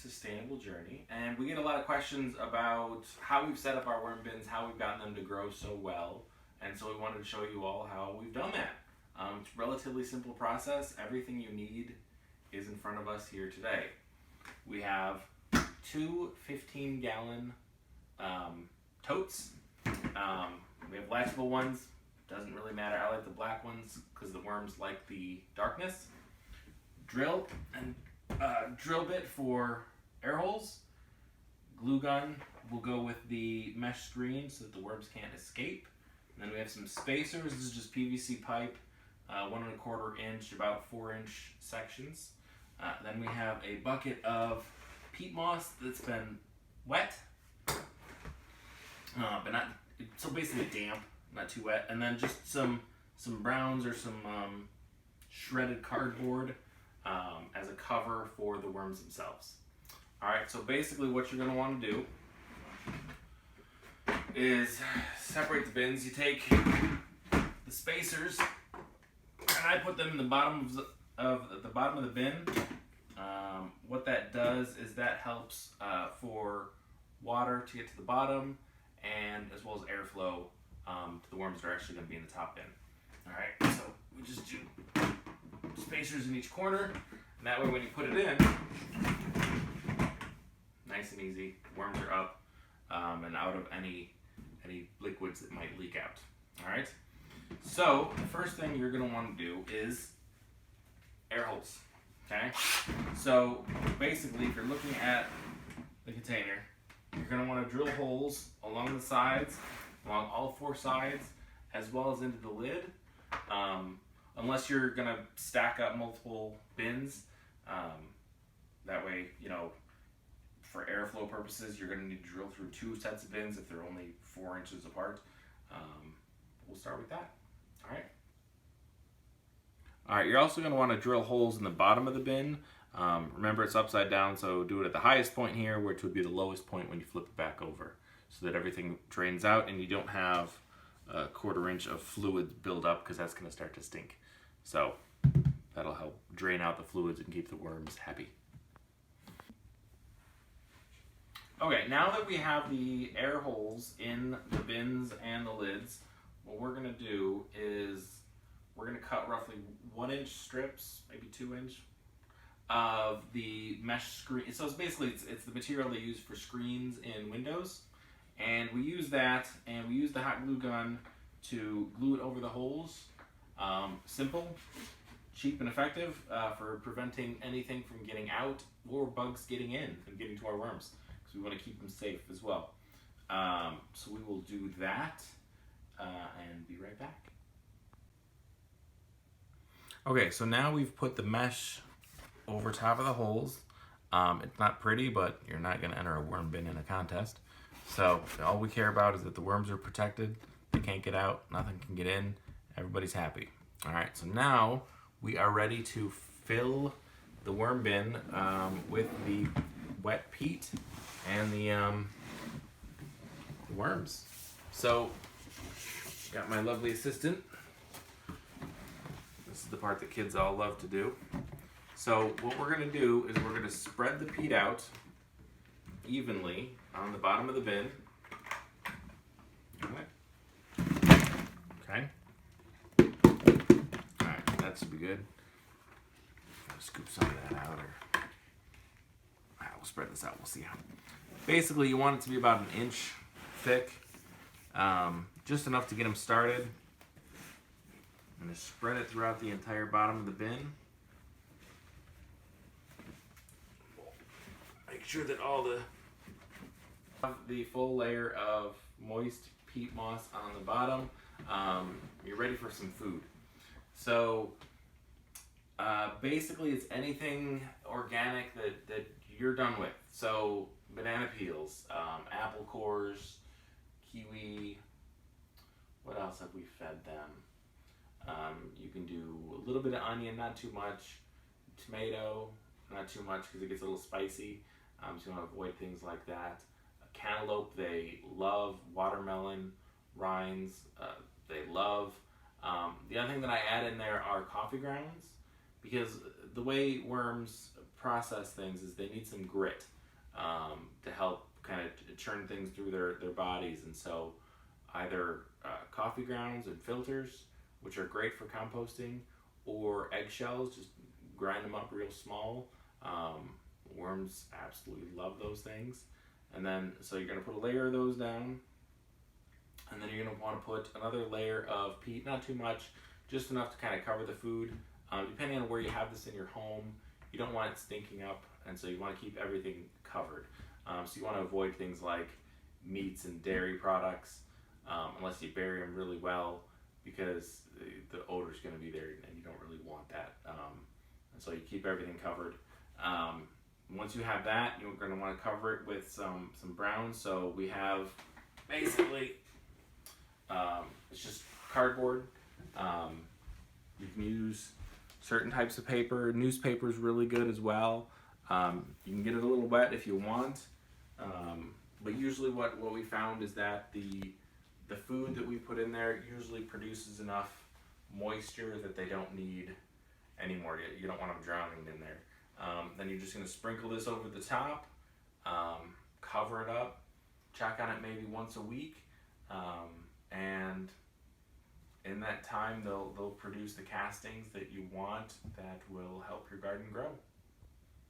sustainable journey, and we get a lot of questions about how we've set up our worm bins, how we've gotten them to grow so well, and so we wanted to show you all how we've done that. It's a relatively simple process. Everything you need is in front of us here today. We have two 15-gallon totes. We have latchable ones. Doesn't really matter. I like the black ones because the worms like the darkness. Drill and drill bit for air holes. Glue gun will go with the mesh screen so that the worms can't escape. And then we have some spacers. This is just PVC pipe, 1 1/4 inch, about 4-inch sections. Then we have a bucket of peat moss that's been wet, but not so basically damp, not too wet. And then just some browns or some shredded cardboard as a cover for the worms themselves. All right, so basically what you're going to want to do is separate the bins. You take the spacers, and I put them in the bottom of the bin. What that does is that helps for water to get to the bottom, and as well as airflow to the worms that are actually going to be in the top bin. All right, so we just do spacers in each corner, and that way when you put it in, nice and easy, worms are up and out of any liquids that might leak out. All right, so the first thing you're going to want to do is air holes. Okay, so basically if you're looking at the container, you're going to want to drill holes along the sides, along all 4 sides, as well as into the lid. Unless you're going to stack up multiple bins, that way, you know, for airflow purposes, you're going to need to drill through 2 sets of bins if they're only 4 inches apart. We'll start with that. All right. All right, you're also going to want to drill holes in the bottom of the bin. Remember, it's upside down, so do it at the highest point here, which would be the lowest point when you flip it back over, so that everything drains out and you don't have a 1/4 inch of fluid build up, because that's going to start to stink. So that'll help drain out the fluids and keep the worms happy. Okay, now that we have the air holes in the bins and the lids, what we're going to do is we're going to cut roughly 1-inch strips, maybe 2-inch, of the mesh screen. So it's basically it's the material they use for screens in windows, and we use that, and we use the hot glue gun to glue it over the holes. Simple, cheap, and effective for preventing anything from getting out or bugs getting in and getting to our worms, because we want to keep them safe as well. So we will do that and be right back. Okay, so now we've put the mesh over top of the holes. It's not pretty, but you're not going to enter a worm bin in a contest. So all we care about is that the worms are protected. They can't get out. Nothing can get in. Everybody's happy. All right, so now we are ready to fill the worm bin with the wet peat and the worms. So got my lovely assistant. This is the part that kids all love to do. So what we're going to do is we're going to spread the peat out evenly on the bottom of the bin. Okay. All right, that should be good. I'll scoop some of that out, or we'll spread this out. We'll see how. Basically, you want it to be about 1 inch thick, just enough to get them started. I'm going to spread it throughout the entire bottom of the bin. Make sure that all the full layer of moist peat moss on the bottom. You're ready for some food. So basically it's anything organic that you're done with. So banana peels, apple cores, kiwi. What else have we fed them? You can do a little bit of onion, not too much. Tomato, not too much because it gets a little spicy. So you want to avoid things like that. Cantaloupe, they love. Watermelon, rinds, they love. The other thing that I add in there are coffee grounds, because the way worms process things is they need some grit. to help kind of churn things through their bodies. And so either coffee grounds and filters, which are great for composting, or eggshells, just grind them up real small. Worms absolutely love those things. And then, so you're going to put a layer of those down, and then you're going to want to put another layer of peat, not too much, just enough to kind of cover the food. Depending on where you have this in your home, you don't want it stinking up, and so you want to keep everything covered. So you want to avoid things like meats and dairy products, unless you bury them really well, because the odor is going to be there, and you don't really want that. And so you keep everything covered. Once you have that, you're going to want to cover it with some brown. So we have basically, it's just cardboard. You can use certain types of paper. Newspaper is really good as well. You can get it a little wet if you want. But usually what we found is that the food that we put in there usually produces enough moisture that they don't need anymore. You don't want them drowning in there. Then you're just going to sprinkle this over the top, cover it up, check on it maybe once a week, and in that time they'll produce the castings that you want that will help your garden grow.